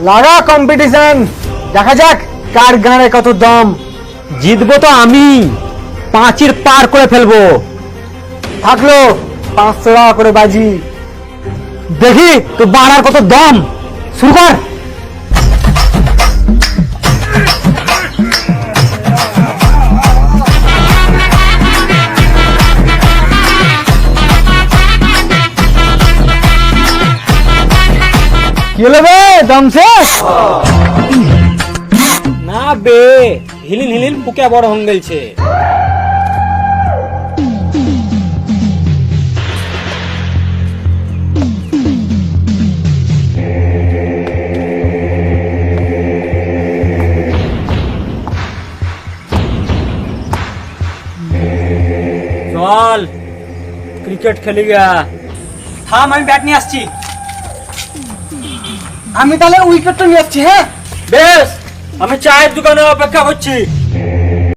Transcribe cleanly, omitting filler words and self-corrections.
লাগা কম্পিটিশন, দেখা যাক কার গানে কত দম। জিতবো তো আমি, পাঁচির পার করে ফেলবো। থাকলো 500 টাকা করে বাজি। দেখি তো বাড়ার কত দম, শুরু কর। কি হলো বে, দম শেষ? না বে, হিলিন হিলিন পুকে বড় হয়ে গেলছে। চল ক্রিকেট খেলি গা। থাম, আমি ব্যাট নিয়ে আসছি। আমি তাহলে উইকেটটা নিয়ে আসছি। হ্যাঁ বেশ, আমি চায়ের দোকানে অপেক্ষা করছি।